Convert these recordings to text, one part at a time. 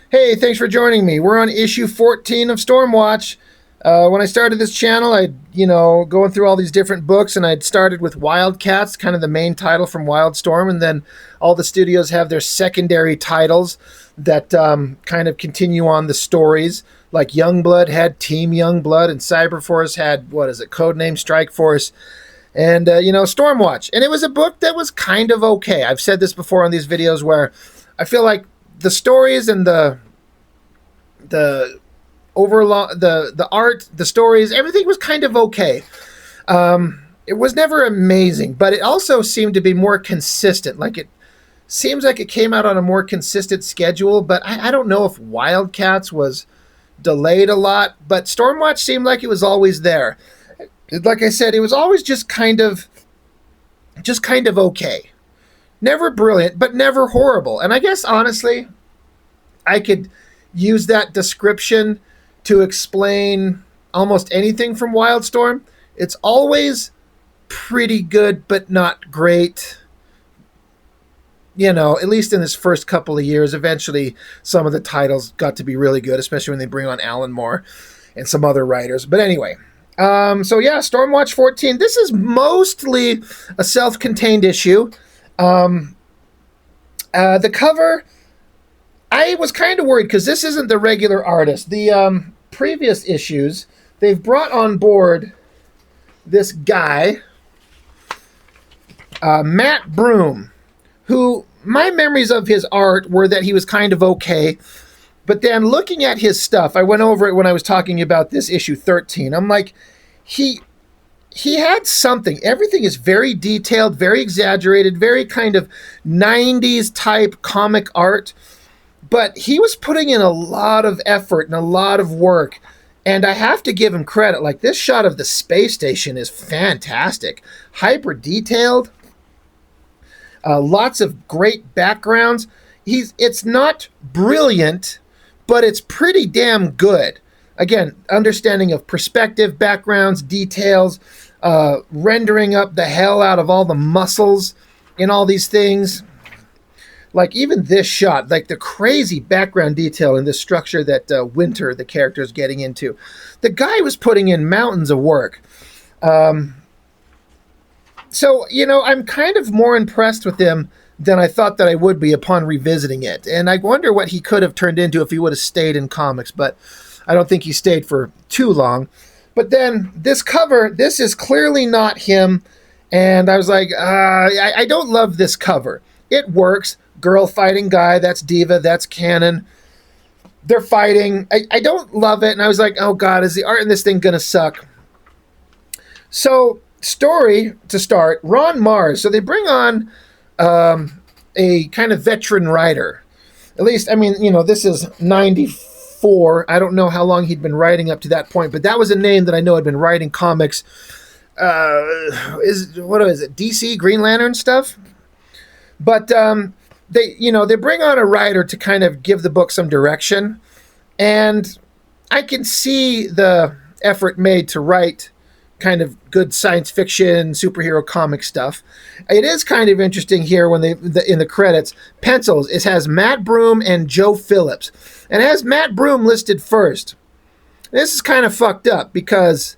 Hey, thanks for joining me. We're on issue 14 of StormWatch. When I started this channel, going through all these different books, and I'd started with Wildcats, kind of the main title from Wildstorm, and then all the studios have their secondary titles that kind of continue on the stories. Like Youngblood had Team Youngblood, and Cyberforce had, Codename Strike Force, and Stormwatch. And it was a book that was kind of okay. I've said this before on these videos where I feel like the stories and the the art, the stories, everything was kind of okay. It was never amazing, but it also seemed to be more consistent. Like it seems like it came out on a more consistent schedule, but I don't know if Wildcats was delayed a lot, but Stormwatch seemed like it was always there. Like I said, it was always just kind of okay. Never brilliant, but never horrible. And I guess honestly, I could use that description to explain almost anything from Wildstorm. It's always pretty good, but not great. At least in this first couple of years. Eventually, some of the titles got to be really good, especially when they bring on Alan Moore and some other writers. But anyway, Stormwatch 14. This is mostly a self-contained issue. The cover, I was kind of worried because this isn't the regular artist. The previous issues, they've brought on board this guy, Matt Broom, who my memories of his art were that he was kind of okay. But then looking at his stuff, I went over it when I was talking about this issue 13. I'm like, he had something. Everything is very detailed, very exaggerated, very kind of 90s type comic art. But he was putting in a lot of effort and a lot of work. And I have to give him credit. Like, this shot of the space station is fantastic. Hyper detailed. Lots of great backgrounds. It's not brilliant, but it's pretty damn good. Again, understanding of perspective, backgrounds, details, rendering up the hell out of all the muscles in all these things. Like even this shot, like the crazy background detail in this structure that Winter, the character, is getting into. The guy was putting in mountains of work. I'm kind of more impressed with him than I thought that I would be upon revisiting it. And I wonder what he could have turned into if he would have stayed in comics, but I don't think he stayed for too long. But then this cover, this is clearly not him. And I was like, I don't love this cover. It works. Girl fighting guy, that's Diva, that's canon. They're fighting. I don't love it. And I was like, oh God, is the art in this thing going to suck? So, story to start, Ron Mars. So they bring on a kind of veteran writer. At least, this is 94. I don't know how long he'd been writing up to that point, but that was a name that I know had been writing comics. What is it? DC, Green Lantern stuff? But they bring on a writer to kind of give the book some direction. And I can see the effort made to write kind of good science fiction, superhero comic stuff. It is kind of interesting here when in the credits, pencils, it has Matt Broom and Joe Phillips. And it has Matt Broom listed first. This is kind of fucked up because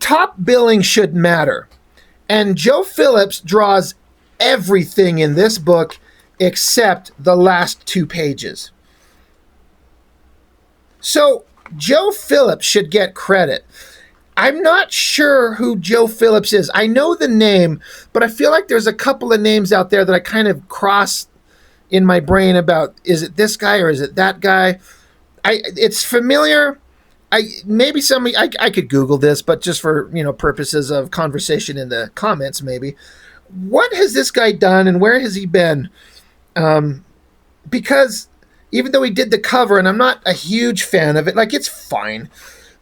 top billing should matter. And Joe Phillips draws everything in this book except the last 2 pages. So Joe Phillips should get credit. I'm not sure who Joe Phillips is. I know the name, but I feel like there's a couple of names out there that I kind of cross in my brain about, is it this guy or is it that guy? It's familiar. I could Google this, but just for purposes of conversation in the comments, maybe. What has this guy done and where has he been? Because even though he did the cover, and I'm not a huge fan of it, like it's fine.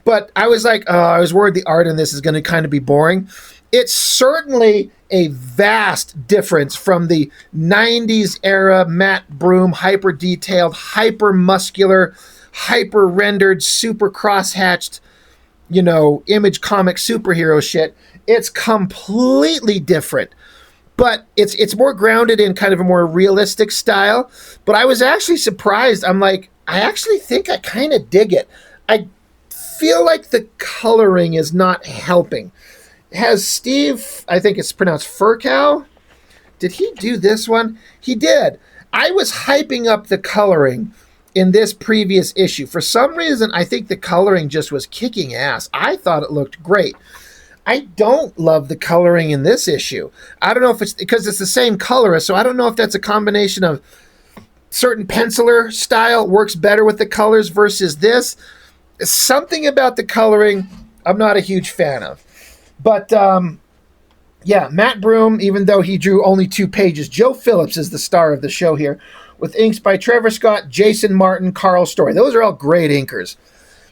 But I was like, I was worried the art in this is going to kind of be boring. It's certainly a vast difference from the 90s era Matt Broom, hyper detailed, hyper muscular, hyper rendered, super cross-hatched, Image comic superhero shit. It's completely different. But it's more grounded in kind of a more realistic style. But I was actually surprised. I'm like, I actually think I kind of dig it. I feel like the coloring is not helping. Has Steve, I think it's pronounced Furcow, did he do this one? He did. I was hyping up the coloring in this previous issue. For some reason, I think the coloring just was kicking ass. I thought it looked great. I don't love the coloring in this issue. I don't know if it's because it's the same colorist, so I don't know if that's a combination of certain penciler style works better with the colors versus this. Something about the coloring I'm not a huge fan of. But yeah, Matt Broom, even though he drew only 2 pages, Joe Phillips is the star of the show here, with inks by Trevor Scott, Jason Martin, Carl Story. Those are all great inkers.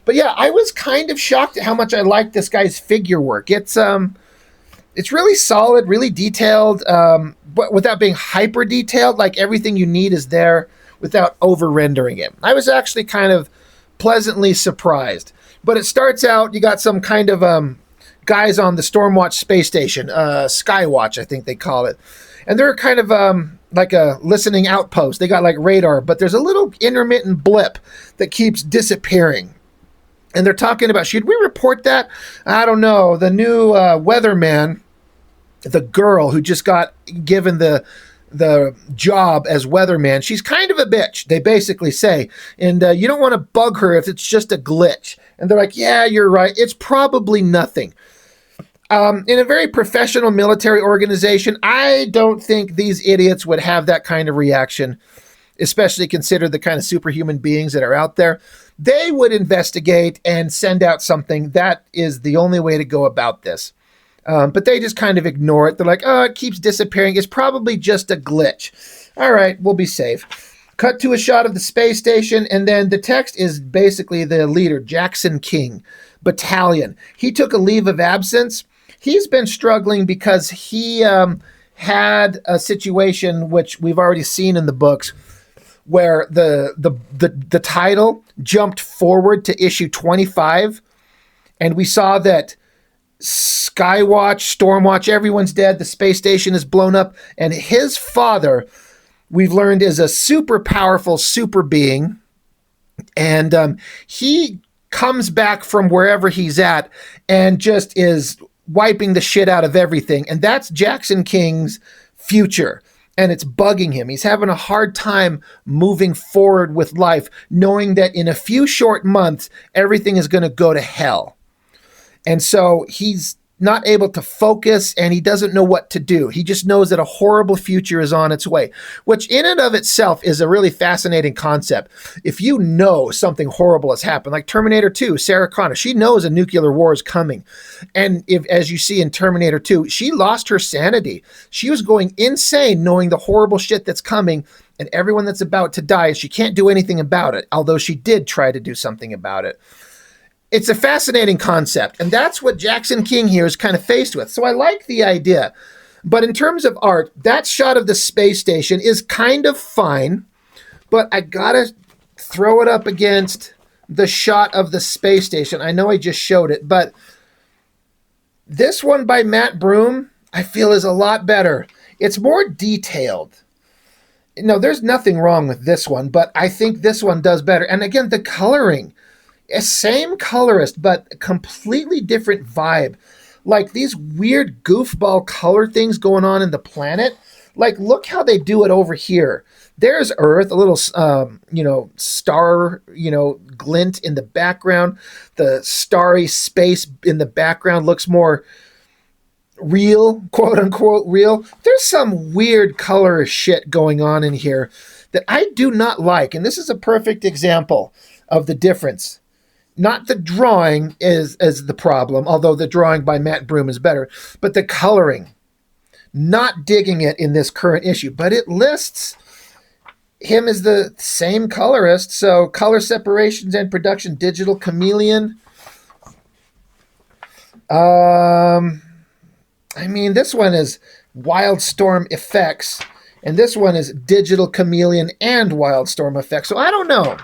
But yeah, I was kind of shocked at how much I liked this guy's figure work. It's really solid, really detailed, but without being hyper detailed. Like everything you need is there without over rendering it. I was actually kind of pleasantly surprised. But it starts out, you got some kind of guys on the StormWatch space station, Skywatch, I think they call it. And they're kind of like a listening outpost. They got like radar, but there's a little intermittent blip that keeps disappearing. And they're talking about, should we report that? I don't know. The new weatherman, the girl who just got given the job as weatherman, she's kind of a bitch, they basically say. And you don't want to bug her if it's just a glitch. And they're like, yeah, you're right. It's probably nothing. In a very professional military organization, I don't think these idiots would have that kind of reaction, especially consider the kind of superhuman beings that are out there. They would investigate and send out something. That is the only way to go about this. But they just kind of ignore it. They're like, oh, it keeps disappearing. It's probably just a glitch. All right, we'll be safe. Cut to a shot of the space station, and then the text is basically the leader, Jackson King, battalion. He took a leave of absence. He's been struggling because he had a situation which we've already seen in the books where the title jumped forward to issue 25, and we saw that Skywatch, Stormwatch, everyone's dead, the space station is blown up, and his father, we've learned, is a super powerful super being, and he comes back from wherever he's at and just is wiping the shit out of everything. And that's Jackson King's future. And it's bugging him. He's having a hard time moving forward with life, knowing that in a few short months, everything is going to go to hell. And so he's not able to focus, and he doesn't know what to do. He just knows that a horrible future is on its way, which in and of itself is a really fascinating concept. If you know something horrible has happened, like Terminator 2, Sarah Connor, she knows a nuclear war is coming. And if, as you see in Terminator 2, she lost her sanity. She was going insane knowing the horrible shit that's coming and everyone that's about to die. She can't do anything about it, although she did try to do something about it. It's a fascinating concept, and that's what Jackson King here is kind of faced with. So I like the idea. But in terms of art, that shot of the space station is kind of fine, but I gotta throw it up against the shot of the space station. I know I just showed it, but this one by Matt Broom, I feel, is a lot better. It's more detailed. No, there's nothing wrong with this one, but I think this one does better. And again, the coloring, same colorist, but completely different vibe. Like these weird goofball color things going on in the planet. Like, look how they do it over here. There's Earth, a little, star, glint in the background. The starry space in the background looks more real, quote unquote real. There's some weird color shit going on in here that I do not like. And this is a perfect example of the difference. Not the drawing is the problem, although the drawing by Matt Broom is better, but the coloring. Not digging it in this current issue, but it lists him as the same colorist. So color separations and production, Digital Chameleon. This one is Wildstorm Effects, and this one is Digital Chameleon and Wildstorm Effects. So I don't know.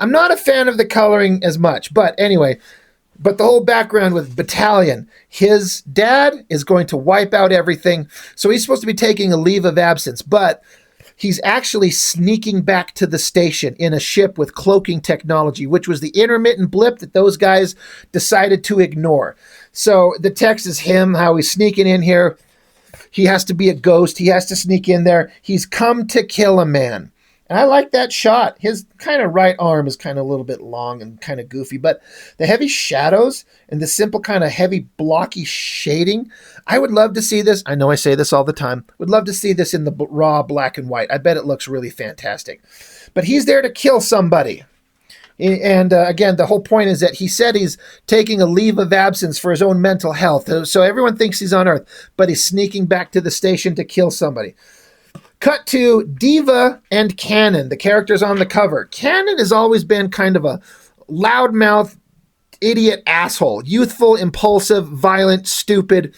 I'm not a fan of the coloring as much, but anyway, but the whole background with Battalion, his dad is going to wipe out everything, so he's supposed to be taking a leave of absence, but he's actually sneaking back to the station in a ship with cloaking technology, which was the intermittent blip that those guys decided to ignore. So the text is him, how he's sneaking in here. He has to be a ghost. He has to sneak in there. He's come to kill a man. And I like that shot. His kind of right arm is kind of a little bit long and kind of goofy, but the heavy shadows and the simple kind of heavy blocky shading, I would love to see this. I know I say this all the time. Would love to see this in the raw black and white. I bet it looks really fantastic. But he's there to kill somebody. And again, the whole point is that he said he's taking a leave of absence for his own mental health. So everyone thinks he's on Earth, but he's sneaking back to the station to kill somebody. Cut to Diva and Cannon, the characters on the cover. Cannon has always been kind of a loudmouth, idiot asshole. Youthful, impulsive, violent, stupid.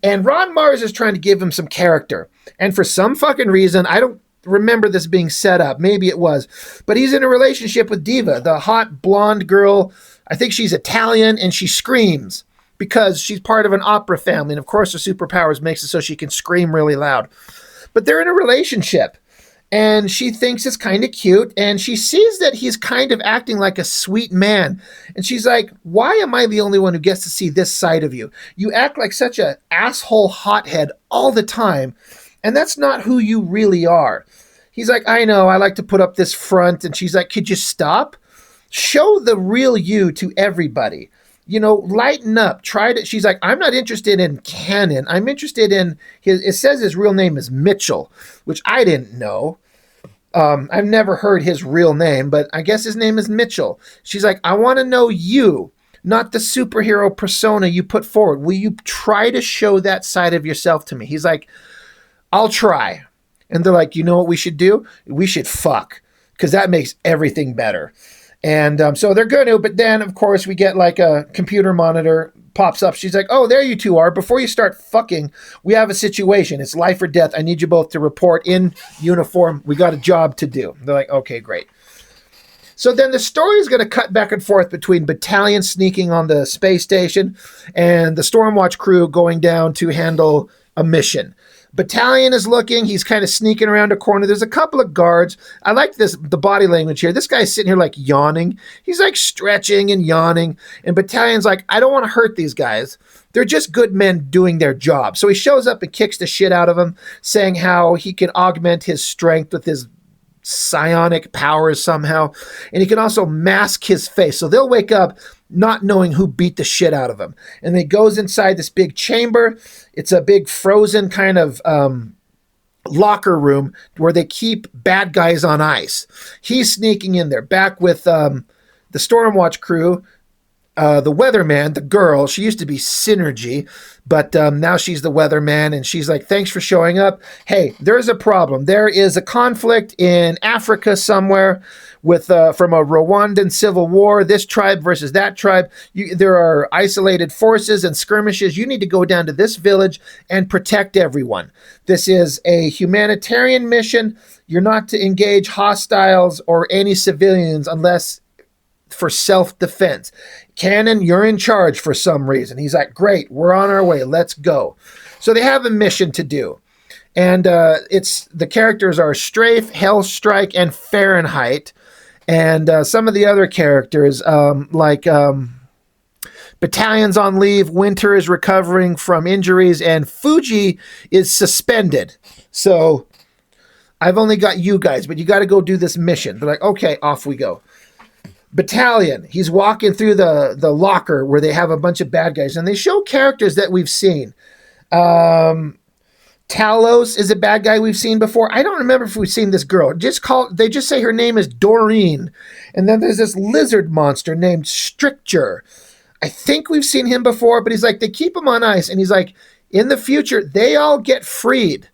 And Ron Mars is trying to give him some character. And for some fucking reason, I don't remember this being set up. Maybe it was. But he's in a relationship with Diva, the hot blonde girl. I think she's Italian, and she screams because she's part of an opera family. And of course, her superpowers makes it so she can scream really loud. But they're in a relationship, and she thinks it's kind of cute, and she sees that he's kind of acting like a sweet man. And she's like, why am I the only one who gets to see this side of you? You act like such an asshole hothead all the time, and that's not who you really are. He's like, I know, I like to put up this front. And she's like, could you stop? Show the real you to everybody. You know, lighten up. Try to. She's like, I'm not interested in Cannon. I'm interested in his. It says his real name is Mitchell, which I didn't know. I've never heard his real name, but I guess his name is Mitchell. She's like, I want to know you, not the superhero persona you put forward. Will you try to show that side of yourself to me? He's like, I'll try. And they're like, you know what we should do? We should fuck, because that makes everything better. And so they're going to, but then, of course, we get like a computer monitor pops up. She's like, oh, there you two are. Before you start fucking, we have a situation. It's life or death. I need you both to report in uniform. We got a job to do. They're like, okay, great. So then the story is going to cut back and forth between Battalion sneaking on the space station and the StormWatch crew going down to handle a mission. Battalion is looking. He's kind of sneaking around a corner. There's a couple of guards. I like the body language here. This guy's sitting here like yawning. He's like stretching and yawning. And Battalion's like, I don't want to hurt these guys. They're just good men doing their job. So he shows up and kicks the shit out of them, saying how he can augment his strength with his psionic powers somehow. And he can also mask his face. So they'll wake up not knowing who beat the shit out of him. And he goes inside this big chamber. It's a big frozen kind of locker room where they keep bad guys on ice. He's sneaking in there, back with the StormWatch crew. The weatherman, the girl, she used to be Synergy, but now she's the weatherman, and she's like, thanks for showing up. Hey, there's a problem. There is a conflict in Africa somewhere with from a Rwandan civil war, this tribe versus that tribe. There are isolated forces and skirmishes. You need to go down to this village and protect everyone. This is a humanitarian mission. You're not to engage hostiles or any civilians unless for self-defense. Cannon, you're in charge for some reason. He's like, great, we're on our way, let's go. So they have a mission to do. And it's the characters are Strafe, Hellstrike, and Fahrenheit. And some of the other characters, Battalion's on leave, Winter is recovering from injuries, and Fuji is suspended. So I've only got you guys, but you got to go do this mission. They're like, okay, off we go. Battalion, he's walking through the locker where they have a bunch of bad guys, and they show characters that we've seen. Talos is a bad guy we've seen before. I don't remember if we've seen this girl. They just say her name is Doreen. And then there's this lizard monster named Stricture. I think we've seen him before, but he's like, they keep him on ice, and he's like, in the future, they all get freed.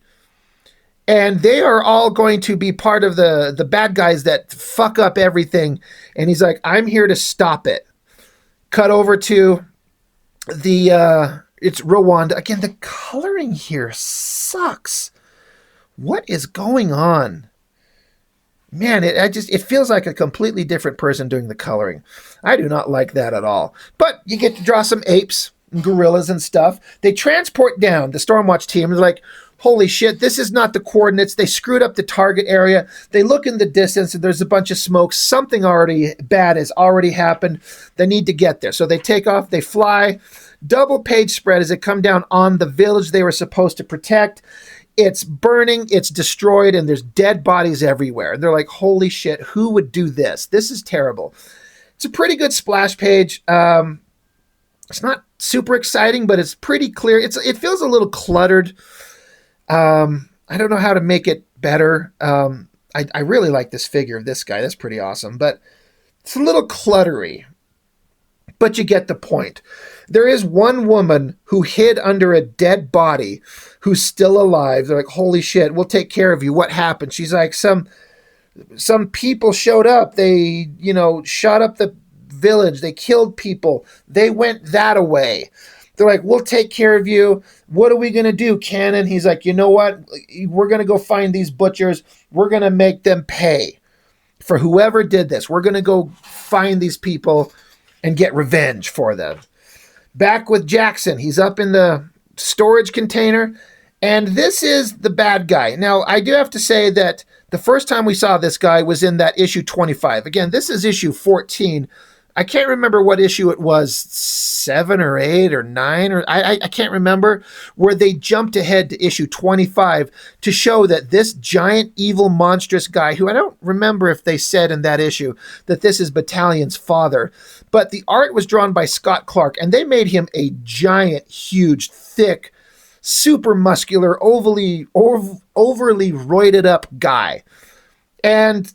And they are all going to be part of the bad guys that fuck up everything. And he's like, I'm here to stop it. Cut over to it's Rwanda. Again, the coloring here sucks. What is going on? Man, it feels like a completely different person doing the coloring. I do not like that at all. But you get to draw some apes and gorillas and stuff. They transport down the StormWatch team. They're like, holy shit, this is not the coordinates. They screwed up the target area. They look in the distance and there's a bunch of smoke. Something already bad has already happened. They need to get there. So they take off, they fly. Double page spread as they come down on the village they were supposed to protect. It's burning, it's destroyed, and there's dead bodies everywhere. And they're like, holy shit, who would do this? This is terrible. It's a pretty good splash page. It's not super exciting, but it's pretty clear. It feels a little cluttered. I don't know how to make it better. I really like this figure of this guy. That's pretty awesome. But it's a little cluttery. But you get the point. There is one woman who hid under a dead body who's still alive. They're like, holy shit, we'll take care of you. What happened? She's like, some people showed up. They, shot up the village. They killed people. They went that away. They're like, we'll take care of you. What are we going to do, Cannon? He's like, you know what? We're going to go find these butchers. We're going to make them pay for whoever did this. We're going to go find these people and get revenge for them. Back with Jackson. He's up in the storage container, and this is the bad guy. Now, I do have to say that the first time we saw this guy was in that issue 25. Again, this is issue 14. I can't remember what issue it was, 7 or 8 or 9, or I can't remember, where they jumped ahead to issue 25 to show that this giant, evil, monstrous guy, who I don't remember if they said in that issue that this is Battalion's father, but the art was drawn by Scott Clark, and they made him a giant, huge, thick, super muscular, overly roided up guy. And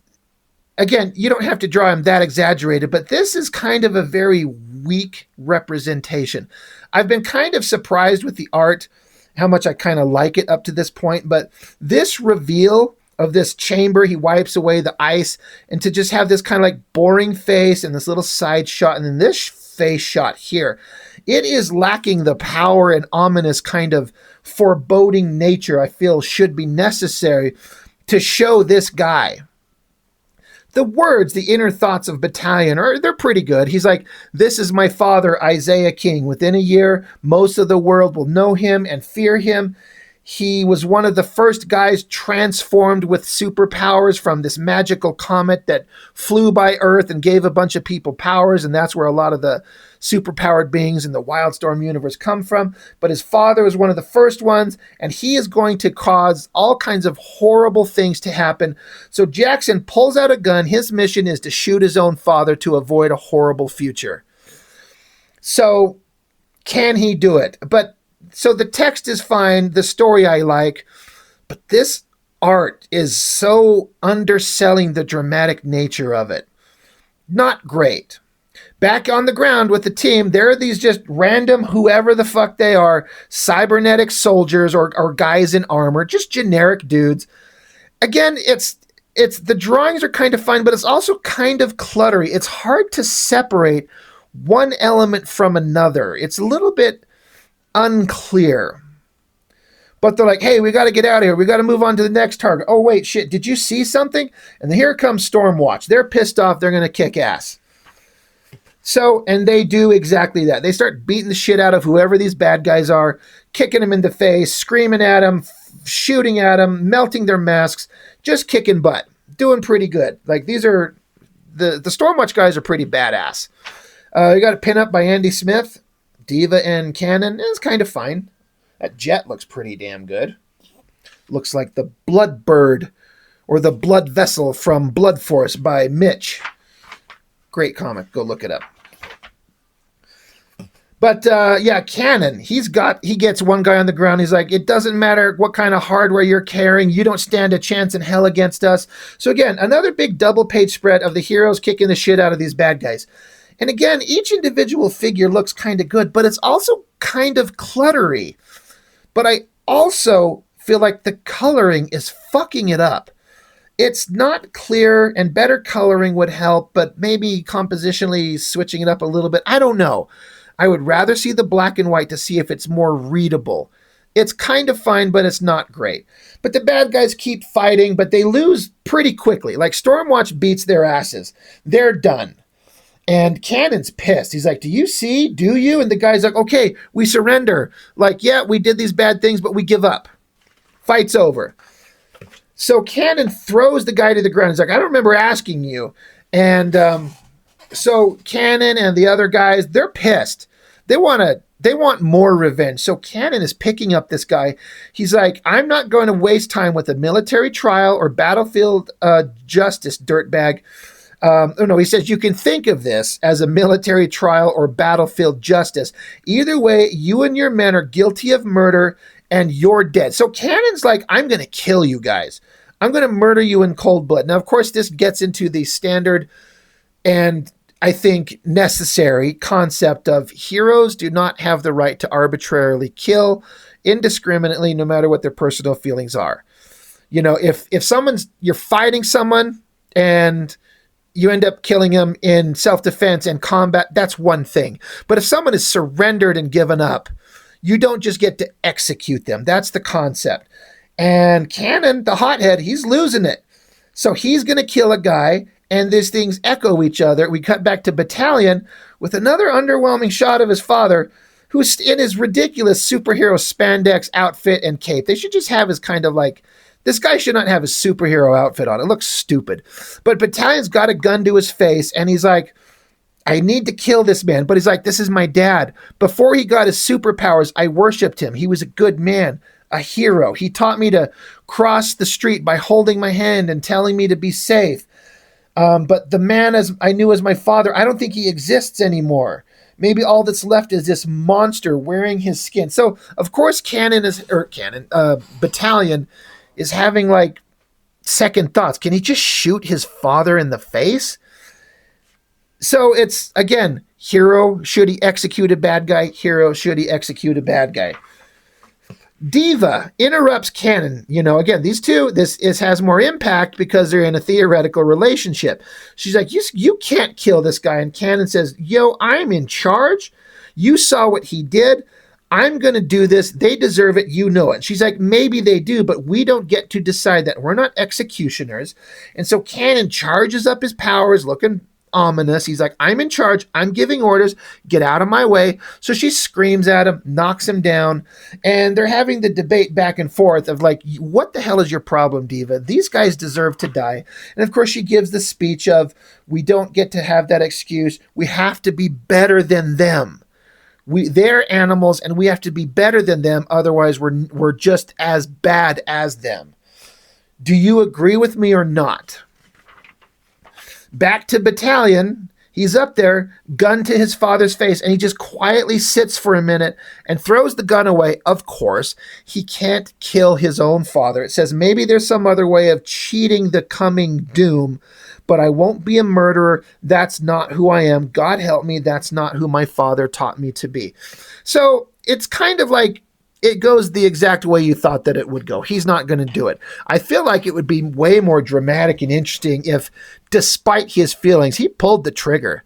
again, you don't have to draw him that exaggerated, but this is kind of a very weak representation. I've been kind of surprised with the art, how much I kind of like it up to this point, but this reveal of this chamber, he wipes away the ice, and to just have this kind of like boring face and this little side shot, and then this face shot here, it is lacking the power and ominous kind of foreboding nature I feel should be necessary to show this guy. The words, the inner thoughts of Battalion, they're pretty good. He's like, this is my father, Isaiah King. Within a year, most of the world will know him and fear him. He was one of the first guys transformed with superpowers from this magical comet that flew by Earth and gave a bunch of people powers, and that's where a lot of the superpowered beings in the Wildstorm universe come from. But his father was one of the first ones, and he is going to cause all kinds of horrible things to happen. So Jackson pulls out a gun. His mission is to shoot his own father to avoid a horrible future. So can he do it? So the text is fine, the story I like, but this art is so underselling the dramatic nature of it. Not great. Back on the ground with the team, there are these just random, whoever the fuck they are, cybernetic soldiers or guys in armor, just generic dudes. Again, it's the drawings are kind of fine, but it's also kind of cluttery. It's hard to separate one element from another. It's a little bit unclear. But they're like, hey, we got to get out of here. We got to move on to the next target. Oh, wait, shit, did you see something? And here comes StormWatch. They're pissed off. They're going to kick ass. So, and they do exactly that. They start beating the shit out of whoever these bad guys are, kicking them in the face, screaming at them, shooting at them, melting their masks, just kicking butt. Doing pretty good. Like, these are, the StormWatch guys are pretty badass. You got a pin up by Andy Smith. Diva and Cannon is kind of fine. That jet looks pretty damn good. Looks like the Blood Bird or the Blood Vessel from Blood Force by Mitch. Great comic. Go look it up. But yeah, Cannon, he gets one guy on the ground. He's like, it doesn't matter what kind of hardware you're carrying. You don't stand a chance in hell against us. So again, another big double page spread of the heroes kicking the shit out of these bad guys. And again, each individual figure looks kind of good, but it's also kind of cluttery. But I also feel like the coloring is fucking it up. It's not clear, and better coloring would help, but maybe compositionally switching it up a little bit. I don't know. I would rather see the black and white to see if it's more readable. It's kind of fine, but it's not great. But the bad guys keep fighting, but they lose pretty quickly. Like, StormWatch beats their asses. They're done. And Cannon's pissed. He's like, do you see? Do you? And the guy's like, okay, we surrender. Like, yeah, we did these bad things, but we give up. Fight's over. So Cannon throws the guy to the ground. He's like, I don't remember asking you. And so Cannon and the other guys, they're pissed. They want more revenge. So Cannon is picking up this guy. He's like, I'm not going to waste time with a military trial or battlefield justice, dirtbag. He says, you can think of this as a military trial or battlefield justice. Either way, you and your men are guilty of murder and you're dead. So Cannon's like, I'm going to kill you guys. I'm going to murder you in cold blood. Now, of course, this gets into the standard and I think necessary concept of heroes do not have the right to arbitrarily kill indiscriminately, no matter what their personal feelings are. You know, if you're fighting someone and you end up killing him in self-defense and combat, that's one thing. But if someone is surrendered and given up, you don't just get to execute them. That's the concept. And Cannon, the hothead, he's losing it. So he's going to kill a guy, and these things echo each other. We cut back to Battalion with another underwhelming shot of his father, who's in his ridiculous superhero spandex outfit and cape. They should just have his kind of like, this guy should not have his superhero outfit on. It looks stupid. But Battalion's got a gun to his face, and he's like, I need to kill this man. But he's like, this is my dad. Before he got his superpowers, I worshipped him. He was a good man, a hero. He taught me to cross the street by holding my hand and telling me to be safe. But the man as I knew as my father, I don't think he exists anymore. Maybe all that's left is this monster wearing his skin. So, of course, Battalion is having like second thoughts. Can he just shoot his father in the face? So it's, again, hero, should he execute a bad guy? Hero, should he execute a bad guy? Diva interrupts Cannon. You know, again, these two, this has more impact because they're in a theoretical relationship. She's like, you can't kill this guy. And Cannon says, yo, I'm in charge. You saw what he did. I'm going to do this. They deserve it. You know it. She's like, maybe they do, but we don't get to decide that. We're not executioners. And so Cannon charges up his powers, looking ominous. He's like, I'm in charge. I'm giving orders. Get out of my way. So she screams at him, knocks him down, and they're having the debate back and forth of like, what the hell is your problem, Diva? These guys deserve to die. And of course, she gives the speech of, we don't get to have that excuse. We have to be better than them. They're animals, and we have to be better than them. Otherwise, we're just as bad as them. Do you agree with me or not? Back to Battalion. He's up there, gun to his father's face, and he just quietly sits for a minute and throws the gun away. Of course, he can't kill his own father. It says maybe there's some other way of cheating the coming doom, but I won't be a murderer. That's not who I am. God help me. That's not who my father taught me to be. So it's kind of like it goes the exact way you thought that it would go. He's not going to do it. I feel like it would be way more dramatic and interesting if, despite his feelings, he pulled the trigger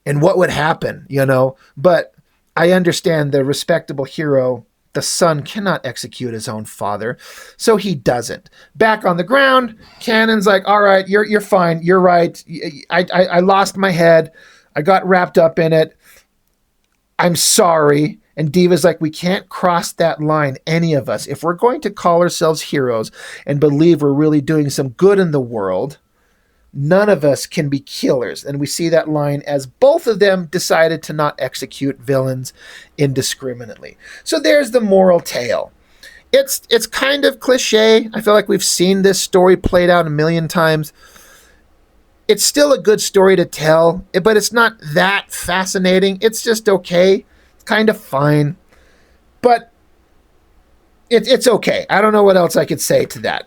and what would happen, you know? But I understand the respectable hero, the son, cannot execute his own father, so he doesn't. Back on the ground, Cannon's like, all right, you're fine. You're right. I lost my head. I got wrapped up in it. I'm sorry. And Diva's like, we can't cross that line, any of us. If we're going to call ourselves heroes and believe we're really doing some good in the world, none of us can be killers. And we see that line as both of them decided to not execute villains indiscriminately. So there's the moral tale. It's kind of cliche. I feel like we've seen this story played out a million times. It's still a good story to tell, but it's not that fascinating. It's just okay. Kind of fine, but it's okay. I don't know what else I could say to that.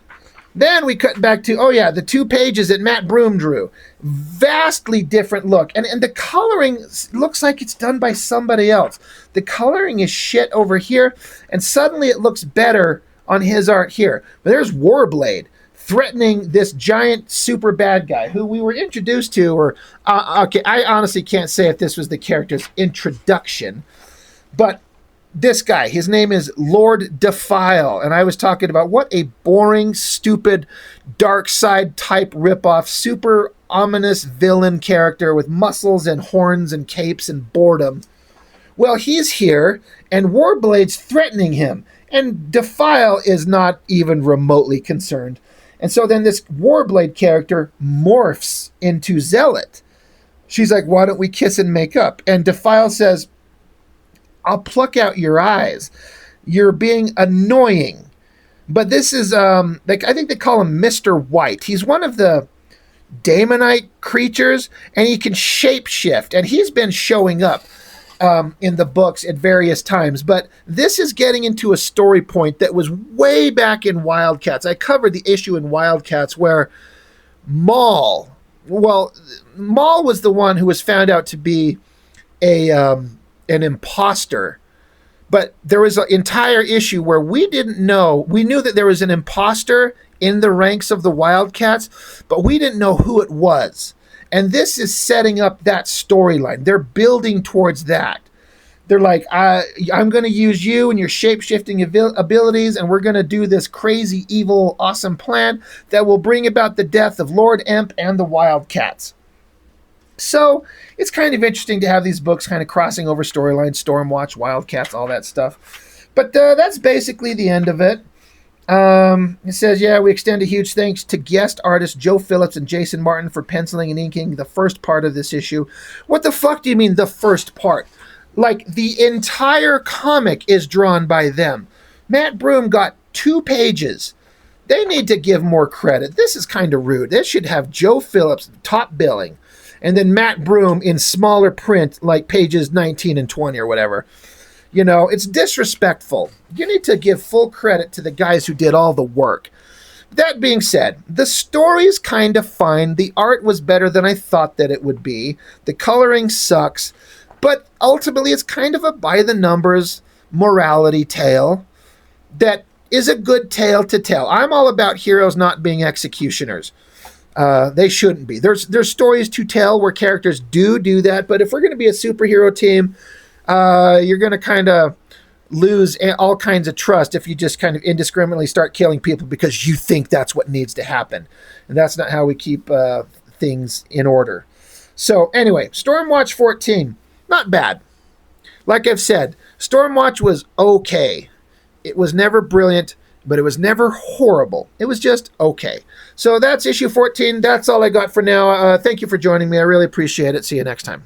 Then we cut back to, the 2 pages that Matt Broom drew. Vastly different look. And the coloring looks like it's done by somebody else. The coloring is shit over here, and suddenly it looks better on his art here. But there's Warblade threatening this giant super bad guy who we were introduced to, or, I honestly can't say if this was the character's introduction. But this guy, his name is Lord Defile, and I was talking about what a boring, stupid, dark side type ripoff, super ominous villain character with muscles and horns and capes and boredom. Well, he's here, and Warblade's threatening him. And Defile is not even remotely concerned. And so then this Warblade character morphs into Zealot. She's like, why don't we kiss and make up? And Defile says, I'll pluck out your eyes. You're being annoying. But this is, like, I think they call him Mr. White. He's one of the Daemonite creatures, and he can shapeshift. And he's been showing up in the books at various times. But this is getting into a story point that was way back in Wildcats. I covered the issue in Wildcats where Maul was the one who was found out to be an imposter. But there was an entire issue where we didn't know. We knew that there was an imposter in the ranks of the Wildcats, but we didn't know who it was. And this is setting up that storyline. They're building towards that. They're like, I'm going to use you and your shape-shifting abilities, and we're going to do this crazy, evil, awesome plan that will bring about the death of Lord Emp and the Wildcats. So it's kind of interesting to have these books kind of crossing over storylines, Stormwatch, Wildcats, all that stuff. But that's basically the end of it. It says, yeah, we extend a huge thanks to guest artists Joe Phillips and Jason Martin for penciling and inking the first part of this issue. What the fuck do you mean the first part? Like, the entire comic is drawn by them. Matt Broom got 2 pages. They need to give more credit. This is kind of rude. This should have Joe Phillips top billing, and then Matt Broom in smaller print, like pages 19 and 20 or whatever. You know, it's disrespectful. You need to give full credit to the guys who did all the work. That being said, the story's kind of fine. The art was better than I thought that it would be. The coloring sucks. But ultimately, it's kind of a by-the-numbers morality tale that is a good tale to tell. I'm all about heroes not being executioners. They shouldn't be. There's stories to tell where characters do that, but if we're going to be a superhero team, you're going to kind of lose all kinds of trust if you just kind of indiscriminately start killing people because you think that's what needs to happen. And that's not how we keep things in order. So anyway, Stormwatch 14. Not bad. Like I've said, Stormwatch was okay. It was never brilliant, but it was never horrible. It was just okay. So that's issue 14. That's all I got for now. Thank you for joining me. I really appreciate it. See you next time.